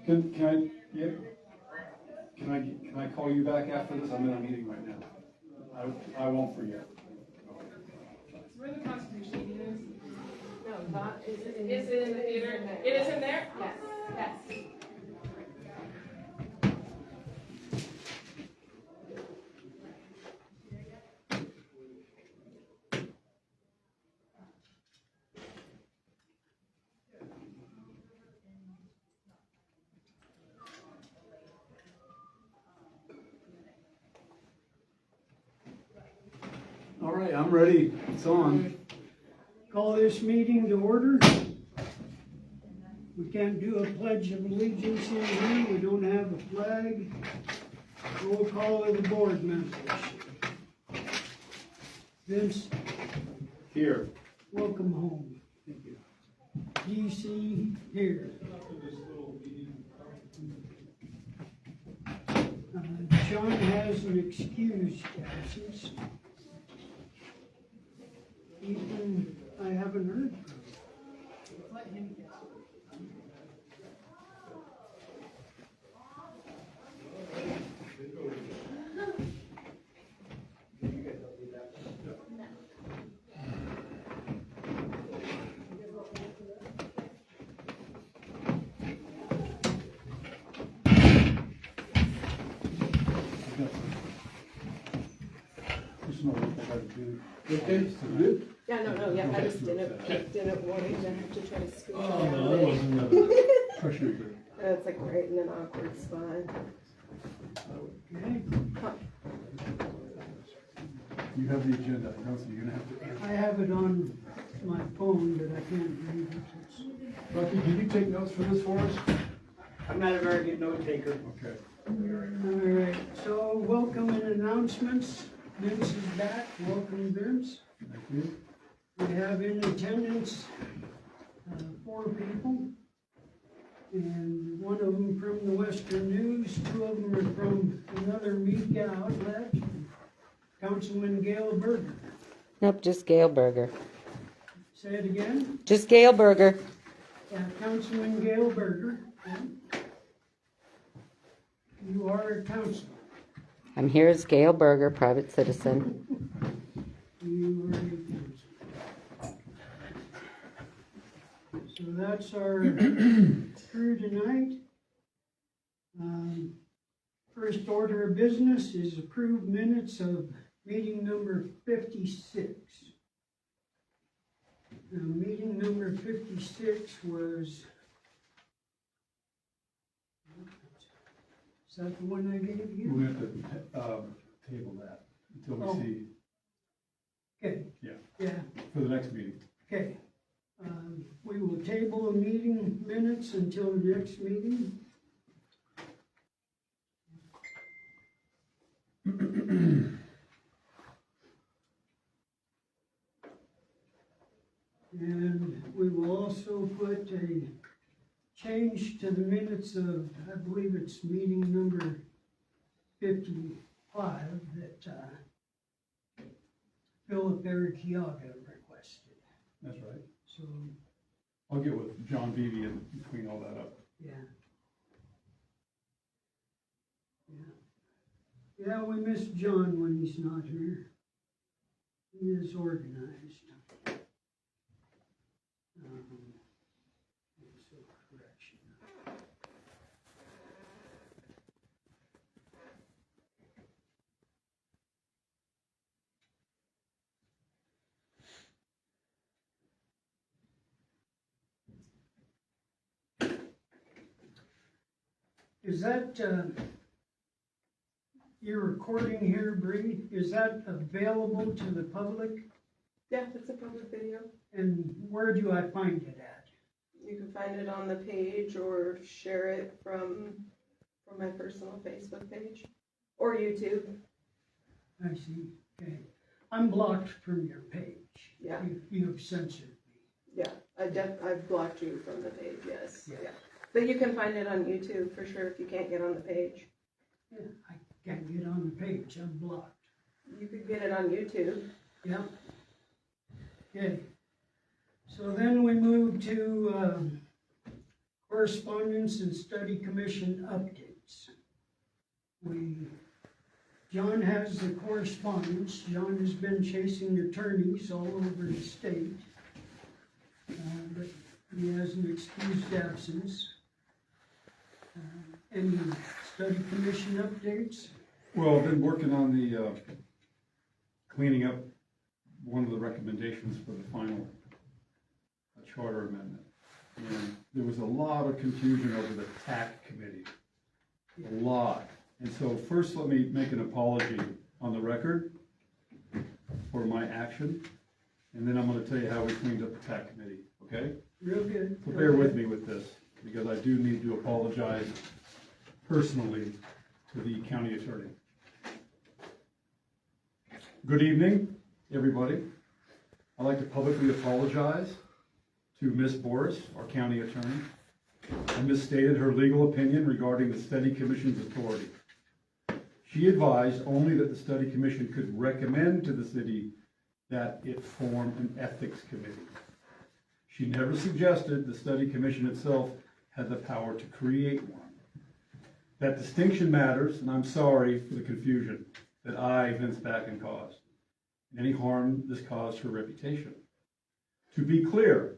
Can I call you back after this? I'm in a meeting right now. I won't forget. Where the Constitution meeting is? No, not, is it in Is it in the theater? It is in there? Yes, yes. All right, I'm ready. It's on. Call this meeting to order. We can't do a pledge of allegiance in here. We don't have a flag. Roll call of the board members. Vince, Here. welcome home. Thank you. DC, here. John has an excused absence. Ethan, I haven't heard from. Let him guess. Just know what I gotta do. Okay, so good? Yeah, no, yeah, I just didn't want him to have to try to scoot Oh, out. no, that wasn't pressure group. It's like right in an awkward spot. Okay. You have the agenda, I know, so you're gonna have to answer. I have it on my phone, but I can't read it. Bucky, did you take notes for this for us? I'm not a very good note taker. Okay. All right, so welcome and announcements. Vince is back. Welcome, Vince. Thank you. We have in attendance 4 people. And one of them from the Western News, 2 of them are from another media outlet. Councilman Gail Berger. Nope, just Gail Berger. Say it again. Just Gail Berger. Yeah, Councilman Gail Berger. You are a councilman. I'm here as Gail Berger, private citizen. You are a councilman. So that's our crew tonight. First order of business is approved minutes of meeting number 56. Now, meeting number 56 was, is that the one I gave you? We have to, table that until Oh. we see, Okay. Yeah. Yeah, for the next meeting. okay. We will table the meeting minutes until the next meeting. And we will also put a change to the minutes of, I believe it's meeting number 55 that Philip Erikiaga requested. That's right. So, I'll get with John Beebe and clean all that up. yeah. Yeah, we miss John when he's not here. He is organized. So correction. Is that, your recording here, Bree, is that available to the public? Yeah, it's a public video. And where do I find it at? You can find it on the page or share it from my personal Facebook page or YouTube. I see, okay. I'm blocked from your page. Yeah. You have censored me. Yeah, I've blocked you from the page, yes. Yeah. But you can find it on YouTube for sure if you can't get on the page. Yeah, I can't get on the page, I'm blocked. You could get it on YouTube. Yeah. Okay. So then we move to correspondence and study commission updates. John has the correspondence. John has been chasing attorneys all over the state. But he has an excused absence. Any study commission updates? Well, I've been working on the, cleaning up one of the recommendations for the final charter amendment. And there was a lot of confusion over the TAC committee, a lot. And so first, let me make an apology on the record for my action, and then I'm gonna tell you how we cleaned up the TAC committee, okay? Real good. So bear with me with this, because I do need to apologize personally to the county attorney. Good evening, everybody. I'd like to publicly apologize to Ms. Boris, our county attorney. I misstated her legal opinion regarding the study commission's authority. She advised only that the study commission could recommend to the city that it form an ethics committee. She never suggested the study commission itself had the power to create one. That distinction matters, and I'm sorry for the confusion that I, Vince Backen, caused, and any harm this caused her reputation. To be clear,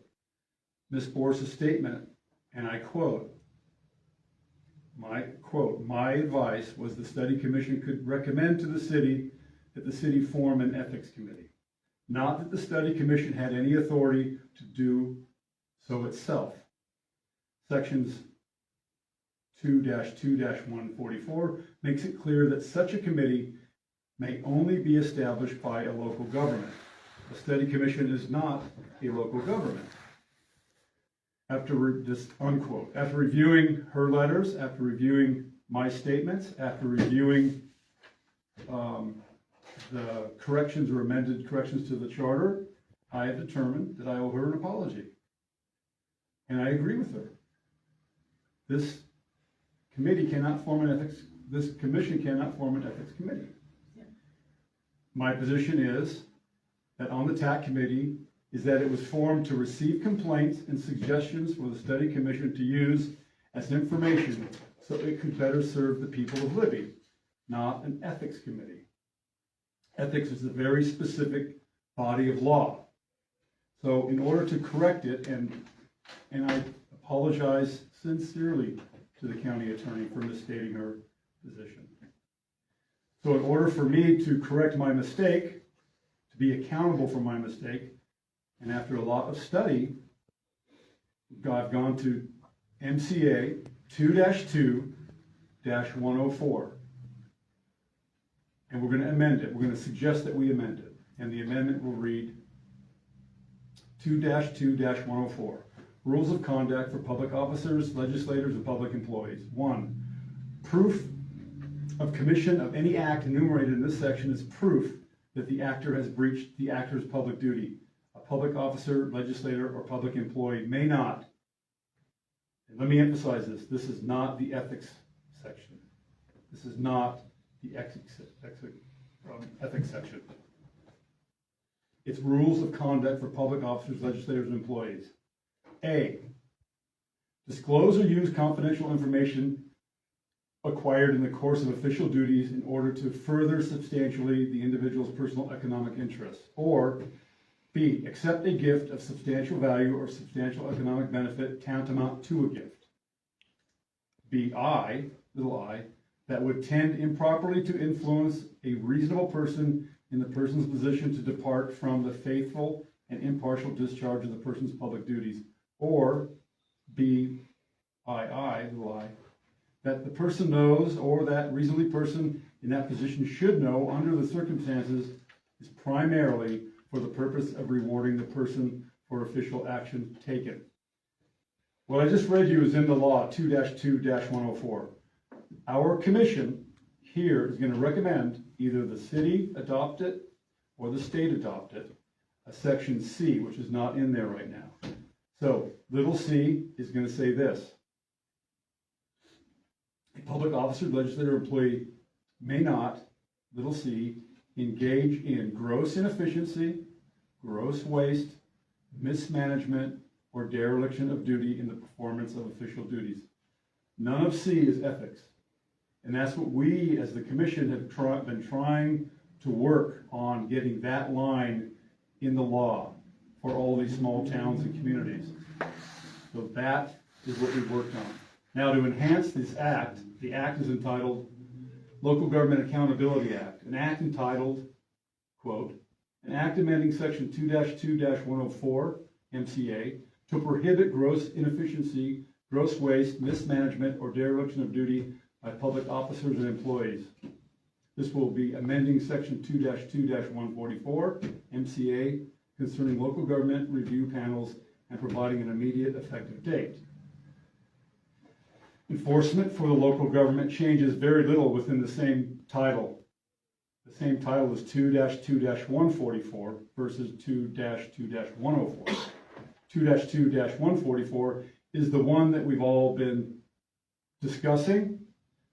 Ms. Boris' statement, and I quote, my advice was the study commission could recommend to the city that the city form an ethics committee. Not that the study commission had any authority to do so itself. Sections 2-2-144 makes it clear that such a committee may only be established by a local government. A study commission is not a local government. After reviewing her letters, after reviewing my statements, after reviewing the corrections or amended corrections to the charter, I have determined that I owe her an apology. And I agree with her. This committee cannot form an ethics, this commission cannot form an ethics committee. My position is that on the TAC committee is that it was formed to receive complaints and suggestions for the study commission to use as information so it could better serve the people of Libby, not an ethics committee. Ethics is a very specific body of law. So in order to correct it, and I apologize sincerely to the county attorney for misstating her position. So in order for me to correct my mistake, to be accountable for my mistake, and after a lot of study, I've gone to MCA 2-2-104. And we're going to amend it. We're going to suggest that we amend it. And the amendment will read 2-2-104. Rules of conduct for public officers, legislators, and public employees. 1. Proof of commission of any act enumerated in this section is proof that the actor has breached the actor's public duty. A public officer, legislator, or public employee may not, and let me emphasize this is not the ethics section. This is not the ethics section. It's rules of conduct for public officers, legislators, and employees. A, disclose or use confidential information acquired in the course of official duties in order to further substantially the individual's personal economic interests. Or B, accept a gift of substantial value or substantial economic benefit tantamount to a gift. B, little I, that would tend improperly to influence a reasonable person in the person's position to depart from the faithful and impartial discharge of the person's public duties. Or B, little I, that the person knows or that reasonably person in that position should know under the circumstances is primarily for the purpose of rewarding the person for official action taken. What I just read you is in the law 2-2-104. Our commission here is going to recommend either the city adopt it or the state adopt it, a section C, which is not in there right now. So little c is going to say this. A public officer, legislator, or employee may not, little c, engage in gross inefficiency, gross waste, mismanagement, or dereliction of duty in the performance of official duties. None of C is ethics. And that's what we, as the commission, have been trying to work on, getting that line in the law for all these small towns and communities. So that is what we've worked on. Now, to enhance this act, the act is entitled Local Government Accountability Act, an act entitled, quote, an act amending section 2-2-104 MCA to prohibit gross inefficiency, gross waste, mismanagement, or dereliction of duty by public officers and employees. This will be amending section 2-2-144 MCA concerning local government review panels and providing an immediate effective date. Enforcement for the local government changes very little within the same title. The same title is 2-2-144 versus 2-2-104. 2-2-144 is the one that we've all been discussing,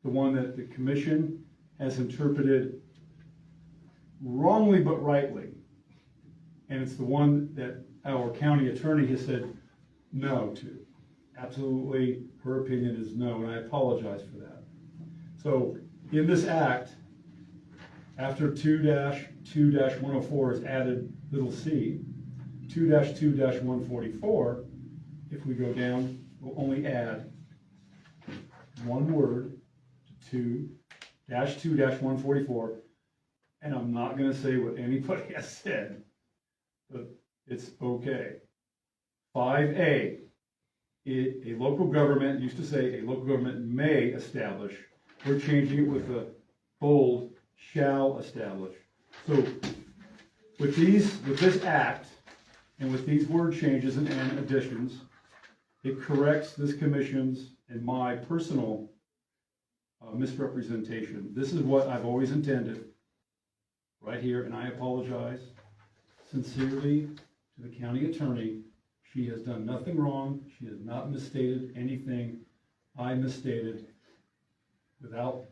the one that the commission has interpreted wrongly but rightly. And it's the one that our county attorney has said no to. Absolutely, her opinion is no, and I apologize for that. So in this act, after 2-2-104 is added little c, 2-2-144, if we go down, we'll only add one word to 2-2-144, and I'm not going to say what anybody has said, but it's okay. 5A, a local government, used to say a local government may establish. We're changing it with a bold shall establish. So with this act, and with these word changes and additions, it corrects this commission's and my personal misrepresentation. This is what I've always intended, right here, and I apologize sincerely to the county attorney. She has done nothing wrong. She has not misstated anything I misstated. Without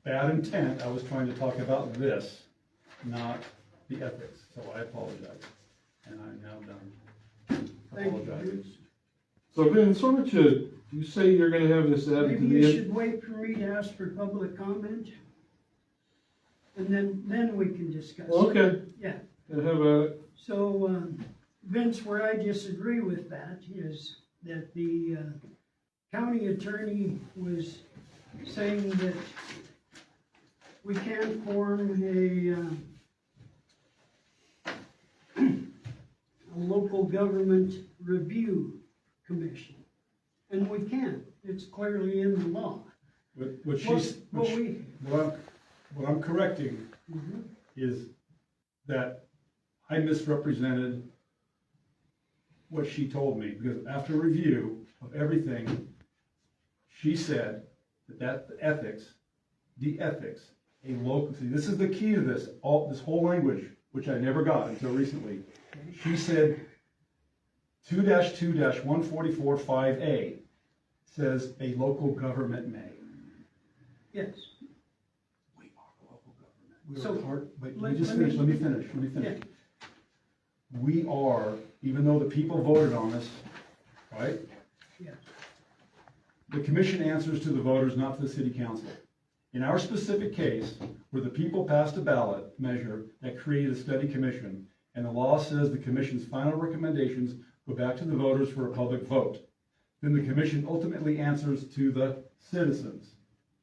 bad intent, I was trying to talk about this, not the ethics. So I apologize. And I'm now done. Thank you, Apologize. Bruce. So Vince, why don't you say you're gonna have this added to Maybe the you end? should wait for me to ask for public comment. And then we can discuss. Okay, Yeah, and have a, so, Vince, where I disagree with that is that the county attorney was saying that we can't form a local government review commission. And we can, it's clearly in the law. What I'm correcting Mhm. is that I misrepresented what she told me, because after review of everything, she said that the ethics, a local, see, this is the key to this whole language, which I never got until recently. She said 2-2-144 5A says a local government may. Yes, We are a local government. We So, are part, wait, let- let me let me- finish. yeah, We are, even though the people voted on us, right? yes, The commission answers to the voters, not to the city council. In our specific case, where the people passed a ballot measure that created a study commission, and the law says the commission's final recommendations go back to the voters for a public vote, then the commission ultimately answers to the citizens.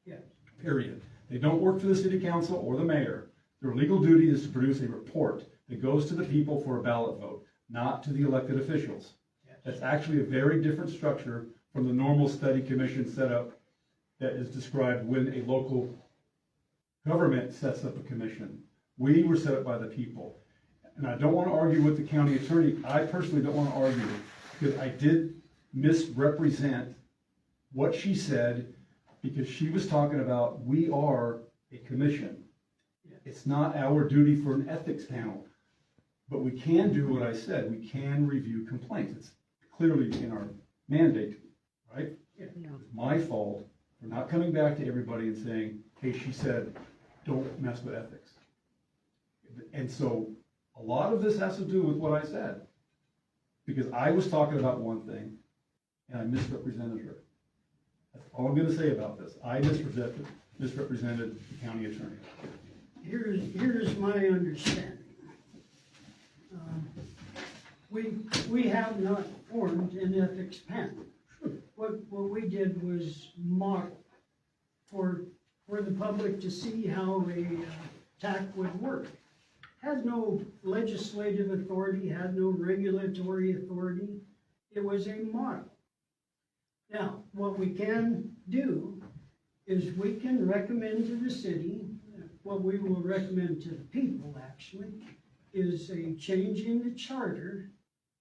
yes. Period. They don't work for the city council or the mayor. Their legal duty is to produce a report that goes to the people for a ballot vote, not to the elected officials. Yes. That's actually a very different structure from the normal study commission setup that is described when a local government sets up a commission. We were set up by the people. And I don't want to argue with the county attorney. I personally don't want to argue because I did misrepresent what she said, because she was talking about we are a commission. It's not our duty for an ethics panel, but we can do what I said. We can review complaints. It's clearly in our mandate, right? It's my fault for not coming back to everybody and saying, hey, she said, don't mess with ethics. And so a lot of this has to do with what I said. because I was talking about one thing and I misrepresented her. That's all I'm gonna say about this. I misrepresented the county attorney. Here's my understanding. We have not formed an ethics panel. What we did was model for the public to see how a TAC would work. Had no legislative authority, had no regulatory authority. It was a model. Now, what we can do is we can recommend to the city, what we will recommend to the people actually, is a change in the charter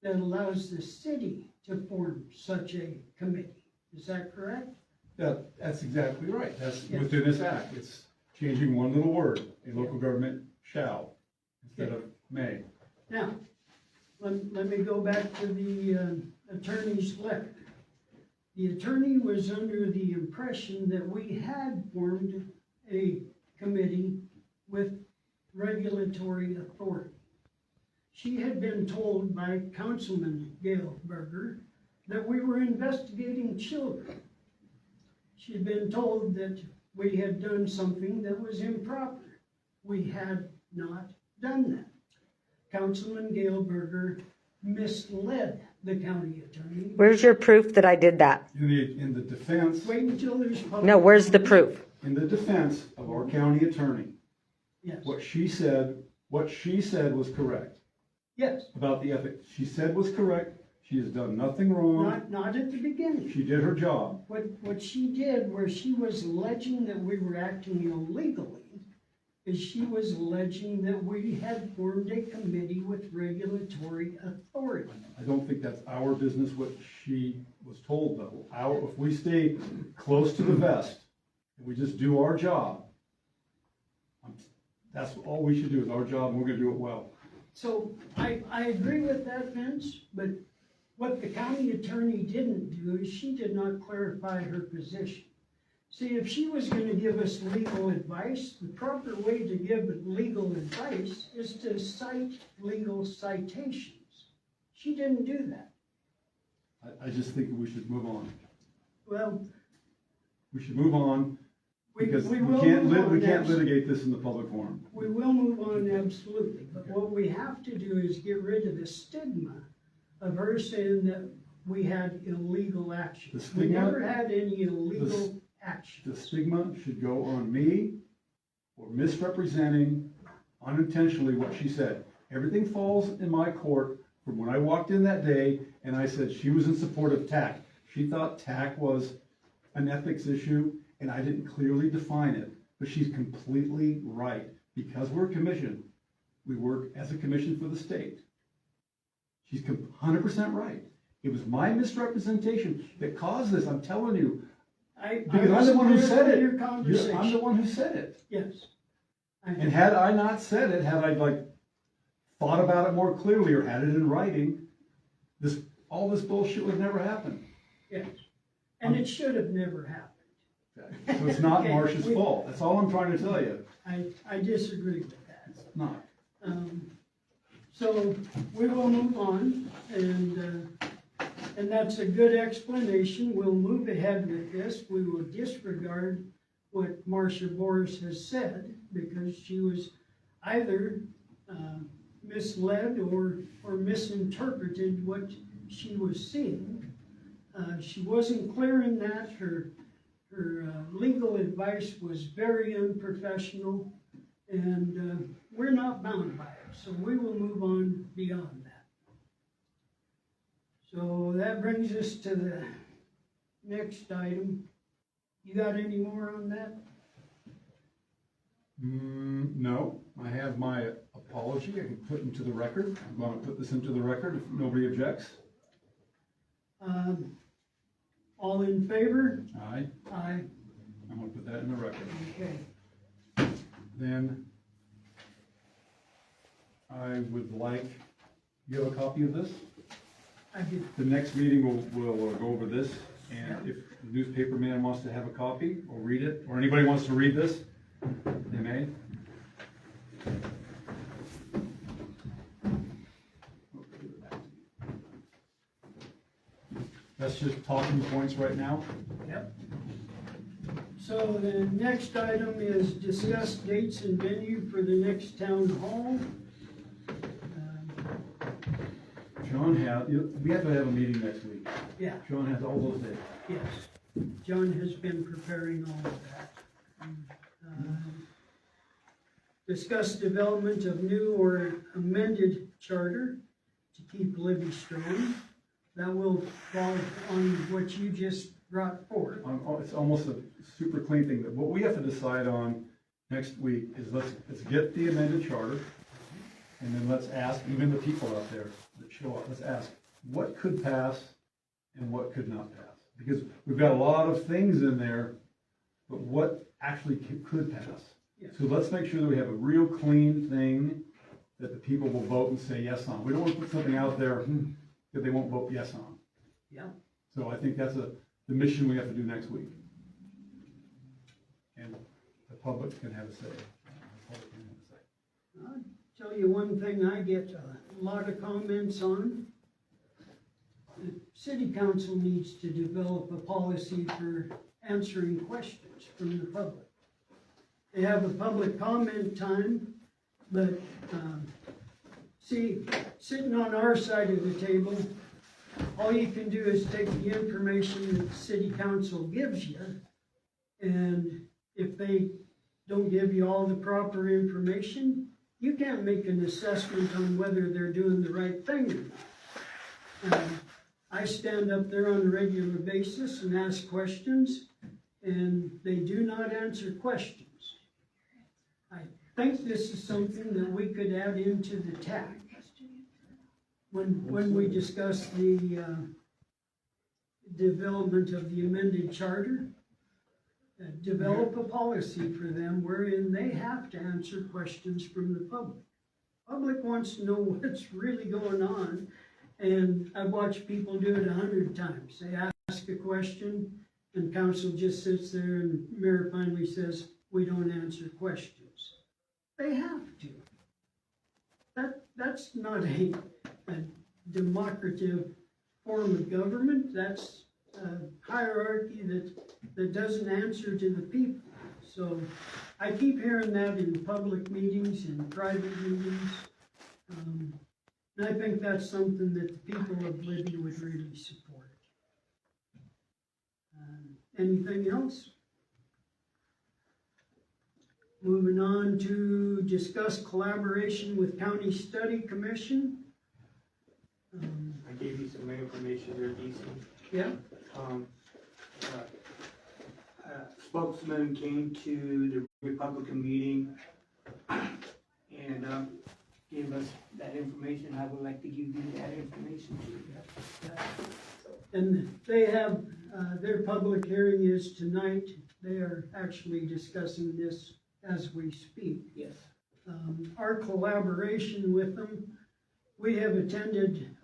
that allows the city to form such a committee. Is that correct? That's exactly right. That's Yeah. within this act. It's changing one little word, a local government shall, instead of may. Now, let me go back to the attorney's letter. The attorney was under the impression that we had formed a committee with regulatory authority. She had been told by Councilman Gail Berger that we were investigating children. She had been told that we had done something that was improper. We had not done that. Councilman Gail Berger misled the county attorney. Where's your proof that I did that? In the defense, Wait until there's public. No, where's the proof? in the defense of our county attorney, Yes, what she said was correct yes, about the ethics. She said was correct. She has done nothing wrong. not at the beginning. She did her job. What she did, where she was alleging that we were acting illegally, is she was alleging that we had formed a committee with regulatory authority. I don't think that's our business, what she was told though. If we stay close to the vest, and we just do our job, that's all we should do is our job, and we're gonna do it well. So I agree with that, Vince, but what the county attorney didn't do is she did not clarify her position. See, if she was gonna give us legal advice, the proper way to give legal advice is to cite legal citations. She didn't do that. I just think we should move on. Well, We should move on, we because will we can't move on. litigate this in the public forum. We will move on, absolutely, but what we have to do is get rid of the stigma of her saying that we had illegal action. The We stigma- never had any illegal action. The stigma should go on me for misrepresenting unintentionally what she said. Everything falls in my court from when I walked in that day and I said she was in support of TAC. She thought TAC was an ethics issue and I didn't clearly define it, but she's completely right. Because we're a commission, we work as a commission for the state. She's 100% right. It was my misrepresentation that caused this, I'm telling you. Because I'm the one who said it. Your conversation. I'm the one who said it. Yes. And had I not said it, had I thought about it more clearly or had it in writing, all this bullshit would never happen. Yes, and it should have never happened. So it's not Okay, Marcia's fault. That's all I'm trying to tell you. I disagree with that. It's not. So we will move on, and that's a good explanation. We'll move ahead with this. We will disregard what Marcia Boris has said, because she was either misled or misinterpreted what she was seeing. She wasn't clear in that. Her legal advice was very unprofessional, and we're not bound by it. So we will move on beyond that. So that brings us to the next item. You got any more on that? No, I have my apology. I can put into the record. I'm going to put this into the record if nobody objects. All in favor? Aye. Aye. I'm going to put that in the record. Okay. Then I would like, you have a copy of this? I do. The next meeting we'll go over this, and if the newspaper man wants to have a copy or read it, or anybody wants to read this, they may. That's just talking points right now. Yep. So the next item is discuss dates and venue for the next town hall. John we have to have a meeting next week. Yeah, John has all those days. yes. John has been preparing all of that. Discuss development of new or amended charter to keep Libby strong. That will fall on what you just brought forth. It's almost a super clean thing. What we have to decide on next week is let's get the amended charter, and then let's ask even the people out there that show up, let's ask what could pass and what could not pass. Because we've got a lot of things in there, but what actually could pass? Yeah. So let's make sure that we have a real clean thing that the people will vote and say yes on. We don't want to put something out there that they won't vote yes on. Yeah. So I think that's the mission we have to do next week. And the public can have a say. The public can have a say. I'll tell you one thing I get a lot of comments on. The city council needs to develop a policy for answering questions from the public. They have a public comment time, but, see, sitting on our side of the table, all you can do is take the information that the city council gives you, and if they don't give you all the proper information, you can't make an assessment on whether they're doing the right thing or not. I stand up there on a regular basis and ask questions, and they do not answer questions. I think this is something that we could add into the TAC. When we discuss the development of the amended charter, develop a policy for them wherein they have to answer questions from the public. Public wants to know what's really going on, and I've watched people do it 100 times. They ask a question, and council just sits there, and mayor finally says, "We don't answer questions." They have to. That's not a democratic form of government. That's a hierarchy that doesn't answer to the people. So I keep hearing that in public meetings and private meetings. And I think that's something that the people of Libby would really support. Anything else? Moving on to discuss collaboration with County Study Commission. I gave you some information there, DC. Yeah, Spokesman came to the Republican meeting and gave us that information. I would like to give you that information too. and they have, their public hearing is tonight. They are actually discussing this as we speak. Yes. Our collaboration with them, we have attended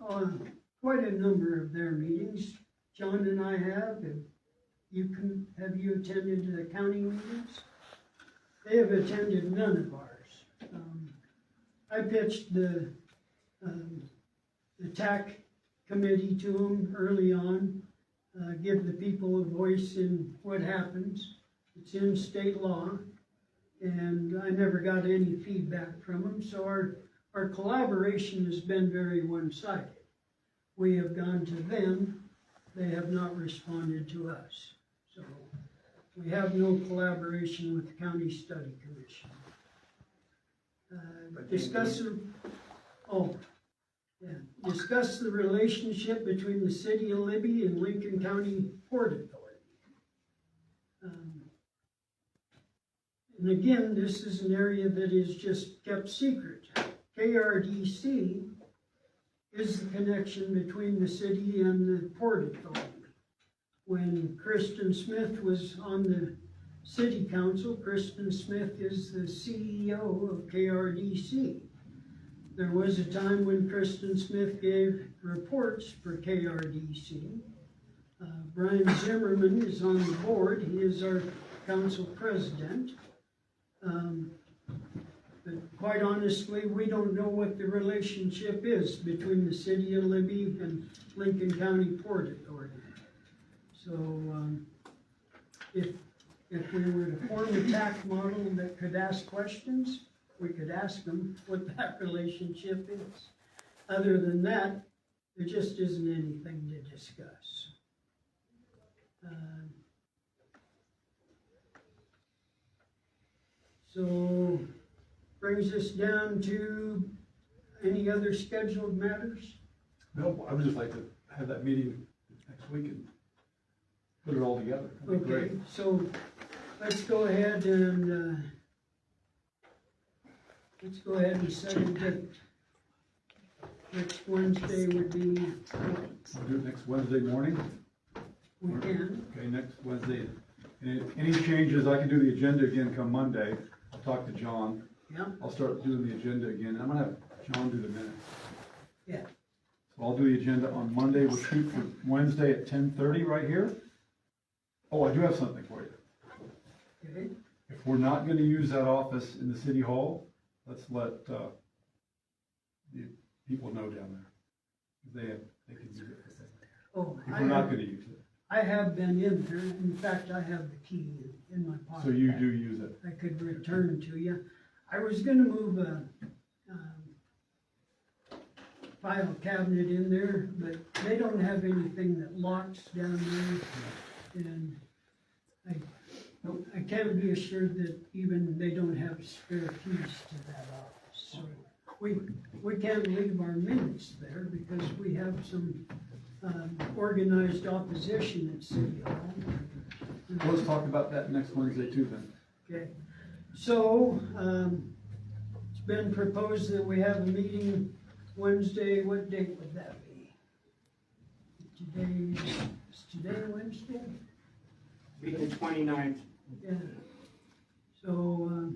quite a number of their meetings. John and I have. Have you attended the county meetings? They have attended none of ours. I pitched the TAC committee to them early on, give the people a voice in what happens. It's in state law, and I never got any feedback from them, so our collaboration has been very one-sided. We have gone to them, they have not responded to us. So we have no collaboration with the County Study Commission. Discuss the relationship between the City of Libby and Lincoln County Port Authority. And again, this is an area that is just kept secret. KRDC is the connection between the city and the Port Authority. When Kristen Smith was on the city council, Kristen Smith is the CEO of KRDC. There was a time when Kristen Smith gave reports for KRDC. Brian Zimmerman is on the board. He is our council president. But quite honestly, we don't know what the relationship is between the City of Libby and Lincoln County Port Authority. So, if we were to form a TAC model that could ask questions, we could ask them what that relationship is. Other than that, there just isn't anything to discuss. So, brings us down to any other scheduled matters? No, I would just like to have that meeting next week and put it all together. That'd be Okay, great. so let's go ahead and set a date. Next Wednesday would be, We'll do it next Wednesday morning. we can, Okay, next Wednesday. And if any changes, I can do the agenda again come Monday. I'll talk to John. yeah, I'll start doing the agenda again. I'm gonna have John do the minutes. yeah. So I'll do the agenda on Monday. We'll shoot for Wednesday at 10:30 right here. Oh, I do have something for you. Okay, If we're not gonna use that office in the city hall, let's let, the people know down there. They can use it. oh, If we're not gonna use it. I have been in there, in fact, I have the key in my pocket. So you do use it. I could return to you. I was gonna move a, file cabinet in there, but they don't have anything that locks down there. And I can't be assured that even they don't have spare keys to that office. So we can't leave our minutes there because we have some, organized opposition at City Hall. Well, let's talk about that next Wednesday too then. Okay, so, it's been proposed that we have a meeting Wednesday. What date would that be? Is today Wednesday? Be the 29th. Yeah. So,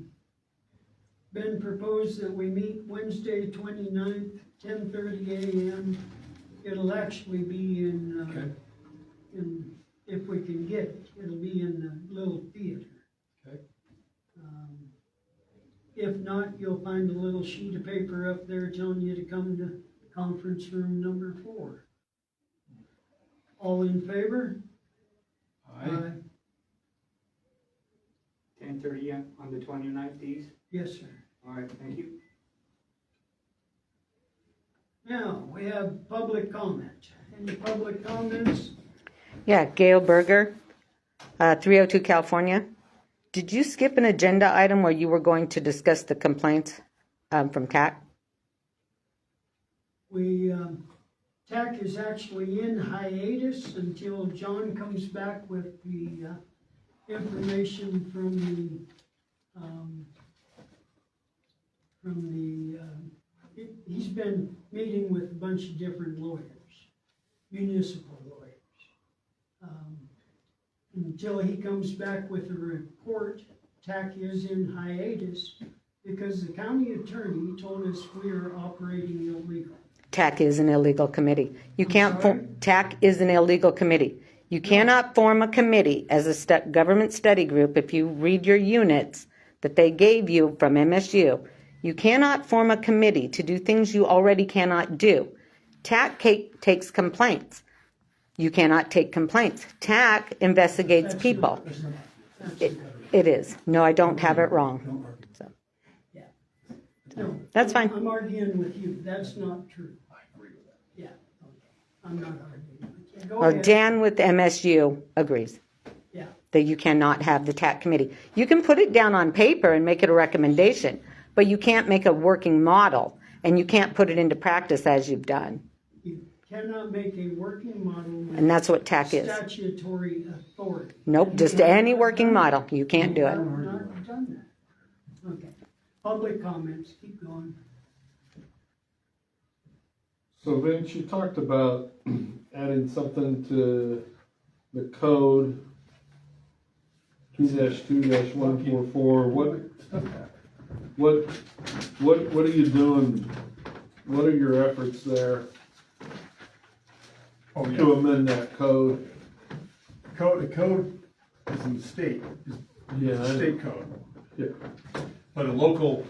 been proposed that we meet Wednesday, 29th, 10:30 a.m. It'll actually be Okay. if we can get it, it'll be in the little theater. Okay. If not, you'll find a little sheet of paper up there telling you to come to conference room number 4. All in favor? Aye. 10:30 on the 29th, these? Yes, sir. All right, thank you. Now, we have public comment. Any public comments? Yeah, Gail Berger, 302 California. Did you skip an agenda item where you were going to discuss the complaints from TAC? TAC is actually in hiatus until John comes back with the information from he's been meeting with a bunch of different lawyers, municipal lawyers. Until he comes back with a report, TAC is in hiatus because the county attorney told us we are operating illegal. TAC is an illegal committee. You can't sorry? TAC is an illegal committee. You cannot form a committee as a government study group. If you read your units that they gave you from MSU, you cannot form a committee to do things you already cannot do. TAC takes complaints. You cannot take complaints. TAC investigates people. It is. No, I don't have it wrong. So, Yeah. No. That's fine. I'm arguing with you. That's not true. I agree with that. Yeah, okay. I'm not arguing with you. Go well, ahead. Dan with MSU agrees Yeah. that you cannot have the TAC committee. You can put it down on paper and make it a recommendation, but you can't make a working model, and you can't put it into practice as you've done. You cannot make a working model with And that's what TAC is. statutory authority. Nope, You just have any not working done model. that. You can't do You it. have not done that. Okay. Public comments, keep going. So Vince, you talked about adding something to the code 2-2-144. What are you doing? What are your efforts there Oh, yeah. to amend that code? The code is in the state, Yeah, I know. state code. Yeah. But a local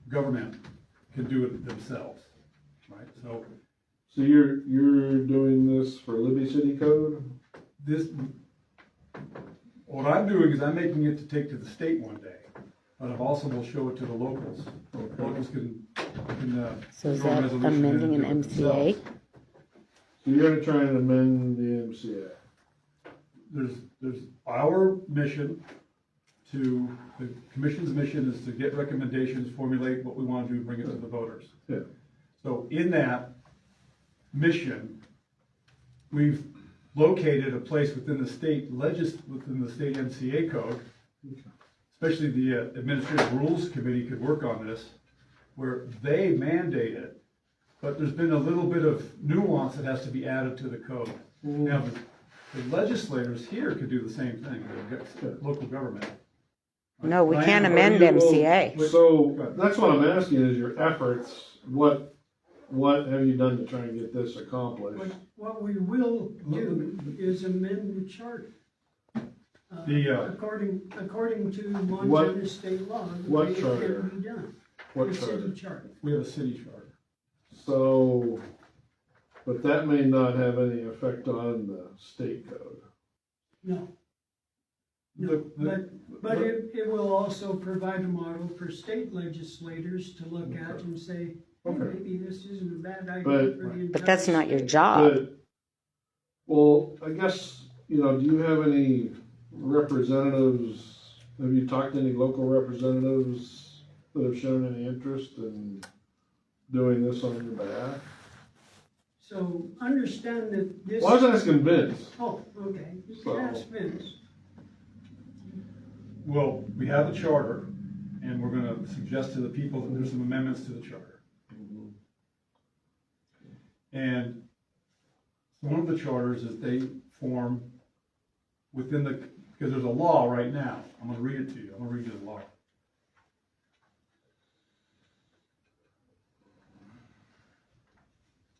government can do it themselves, right? So, So you're doing this for Libby City Code? this, what I'm doing is I'm making it to take to the state one day, but I also will show it to the locals. Locals can So is draw a that resolution and amending an do it MCA? themselves. So you're gonna try and amend the MCA. There's our mission to, the commission's mission is to get recommendations, formulate what we want to do, bring it to the voters. Yeah. So in that mission, we've located a place within the state within the state MCA code, especially the Administrative Rules Committee could work on this, where they mandate it, but there's been a little bit of nuance that has to be added to the code. Now, the legislators here could do the same thing, the local government. No, we can't Diane, amend Are you- MCA. So, that's what I'm asking, is your efforts, what have you done to try and get this accomplished? What we will do is amend the charter. According to Montana state law, the what way it charter? can be done. What The charter? city charter. We have a city charter. So, but that may not have any effect on the state code. No. No, but it will also provide a model for state legislators to look at and say, hey, Okay. maybe this isn't a bad idea But- for the entire But that's not your state. job. But, well, I guess, do you have any representatives, have you talked to any local representatives that have shown any interest in doing this on your behalf? So understand that this. Well, I was asking Vince. Oh, okay, you So- can ask Vince. Well, we have a charter, and we're gonna suggest to the people that there's some amendments to the charter. And one of the charters is they form within because there's a law right now. I'm gonna read it to you. I'm gonna read you the law.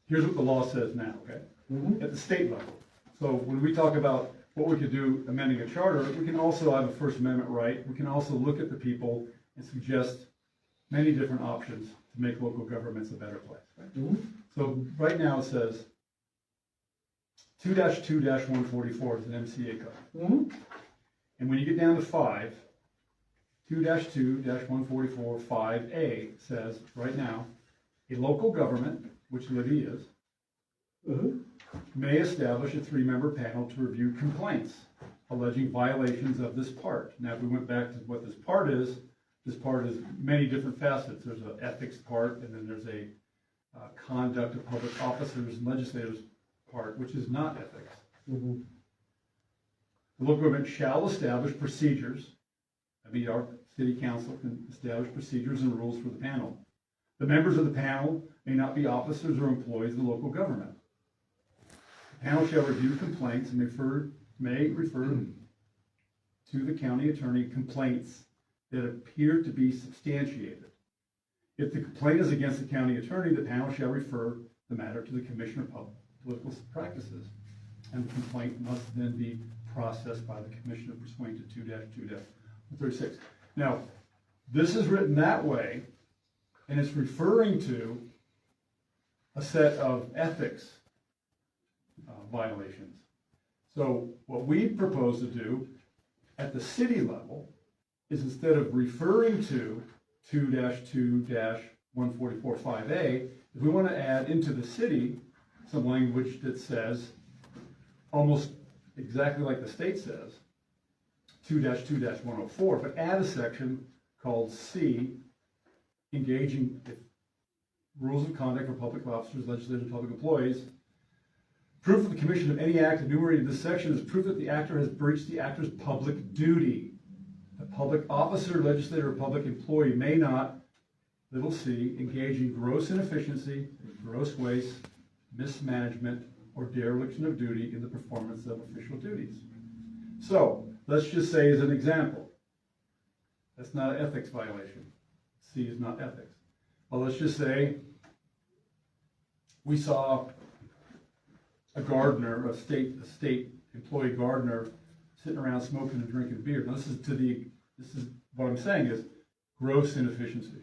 Here's what the law says now, okay? At the state level. So when we talk about what we could do amending a charter, we can also have a First Amendment right. We can also look at the people and suggest many different options to make local governments a better place. Right? So right now it says 2-2-144 is an MCA code. And when you get down to 5, 2-2-144 5A says right now, a local government, which Libby is, may establish a 3-member panel to review complaints alleging violations of this part. Now, if we went back to what this part is many different facets. There's an ethics part, and then there's a conduct of public officers and legislators part, which is not ethics. The local government shall establish procedures. I mean, our city council can establish procedures and rules for the panel. The members of the panel may not be officers or employees of the local government. The panel shall review complaints and may refer to the county attorney complaints that appear to be substantiated. If the complaint is against the county attorney, the panel shall refer the matter to the Commissioner of Political Practices, and the complaint must then be processed by the Commissioner pursuant to 2-2-36. Now, this is written that way, and it's referring to a set of ethics violations. So what we propose to do at the city level is, instead of referring to 2-2-144-5A, if we want to add into the city some language that says, almost exactly like the state says, 2-2-104, but add a section called C, engaging rules of conduct for public officers, legislators, and public employees. Proof of the commission of any act enumerated in this section is proof that the actor has breached the actor's public duty. The public officer, legislator, or public employee may not, little c, engage in gross inefficiency, gross waste, mismanagement, or dereliction of duty in the performance of official duties. So, let's just say as an example, that's not an ethics violation. C is not ethics. Well, let's just say we saw a gardener, a state employee gardener, sitting around smoking and drinking beer. Now, this is what I'm saying is gross inefficiency.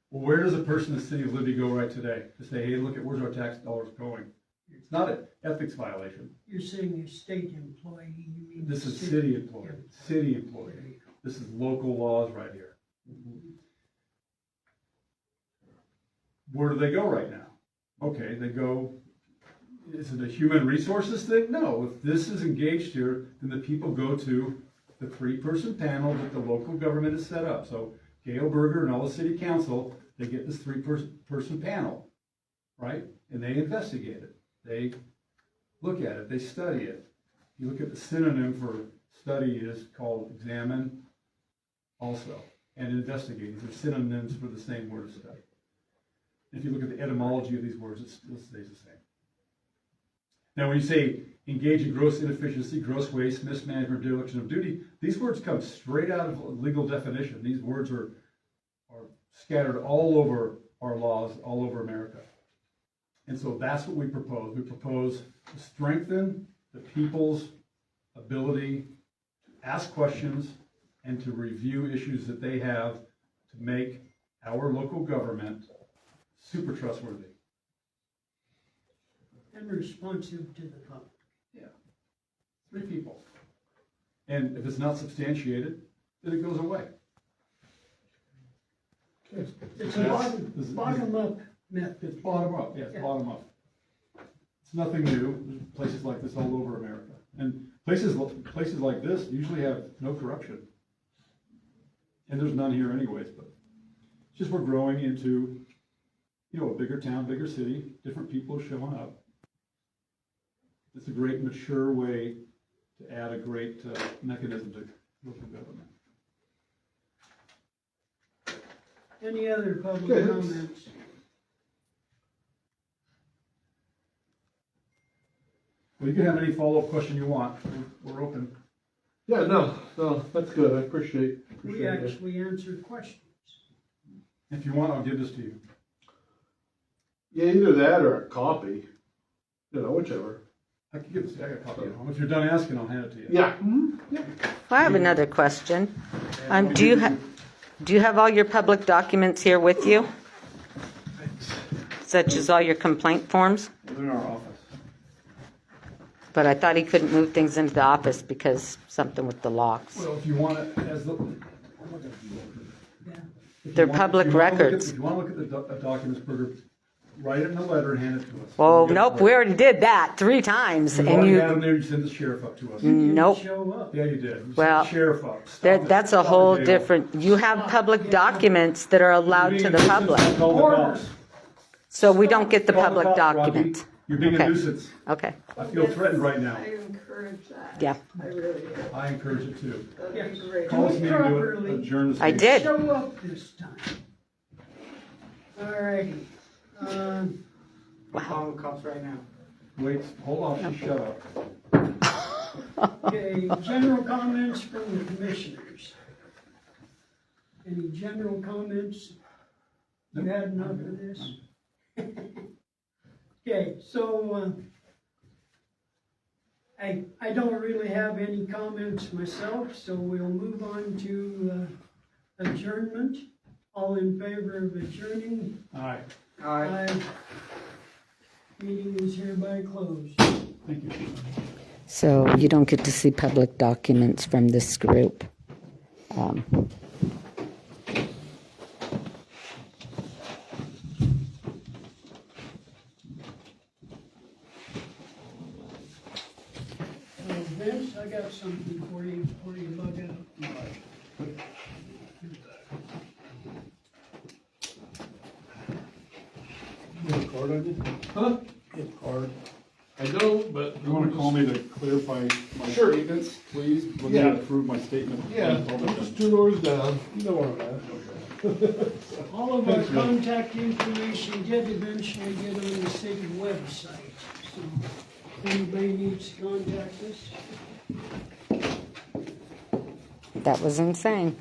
Well, where does a person in the city of Libby go right today to say, hey, look at where's our tax dollars going? It's not an ethics violation. You're saying a state employee, you mean? This is city employee, city employee. This is local laws right here. Where do they go right now? Okay, they go, is it a human resources thing? No, if this is engaged here, then the people go to the 3-person panel that the local government has set up. So Gail Berger and all the city council, they get this 3-person panel, right? And they investigate it. They look at it, they study it. You look at the synonym for study is called examine also, and investigate. These are synonyms for the same word study. If you look at the etymology of these words, it still stays the same. Now, when you say engage in gross inefficiency, gross waste, mismanagement, dereliction of duty, these words come straight out of legal definition. These words are scattered all over our laws, all over America. And so that's what we propose. We propose to strengthen the people's ability to ask questions and to review issues that they have to make our local government super trustworthy. And responsive to the public. Yeah. 3 people. And if it's not substantiated, then it goes away. It's a This is- bottom-up method. It's bottom up, yeah, it's Yeah. bottom up. It's nothing new. There's places like this all over America. And places like this usually have no corruption. And there's none here anyways, but it's just we're growing into, a bigger town, bigger city, different people showing up. It's a great mature way to add a great mechanism to local government. Any other public Okay. comments? Well, you can have any follow-up question you want. We're open. Yeah, no, that's good, I appreciate We it. actually answered questions. If you want, I'll give this to you. Yeah, either that or a copy, whichever. I can give this, I got a copy at home. If you're done asking, I'll hand it to you. Yeah. Well, I have another question. Do you have all your public documents here with you? Such as all your complaint forms? They're in our office. But I thought he couldn't move things into the office because something with the locks. Well, if you want it as the. Yeah. They're public records. If you want to look at the documents, Berger, write it in a letter and hand it to us. Well, We'll nope, get it. we already did that 3 times, We've and already had you, them there, you send the sheriff up to us. nope. Show up. Yeah, you did. You sent Well, the sheriff up. Stop it. That's a Stop whole it, Dale. different, you have public documents that are allowed to the public, Call the cops. so we don't get the Call public cops, Rocky. documents. You're being a Okay. nuisance. Okay, I feel threatened right now. I encourage that. Yeah. I really do. I encourage it too. That'd be great. Call this meeting to properly. adjourn this I meeting. did. Show up this time. All righty. Call the cops right now. Wait, hold on, just shut up. Okay, general comments from the commissioners. Any general comments? You had enough of this? Okay, so, I don't really have any comments myself, so we'll move on to, adjournment. All in favor of adjourning? All right, Aye. Meeting is hereby closed. thank you. so you don't get to see public documents from this group. Vince, I got something for you before you bug out. You have a card on you? Huh? You have a card. I don't, but. You want to call me to clarify my Sure. statements, please? When Yeah. they approve my statement. Yeah, I'm just 2 doors down, you know where I'm at. All of our contact information did eventually get on the city website, so if anybody needs to contact us. That was insane.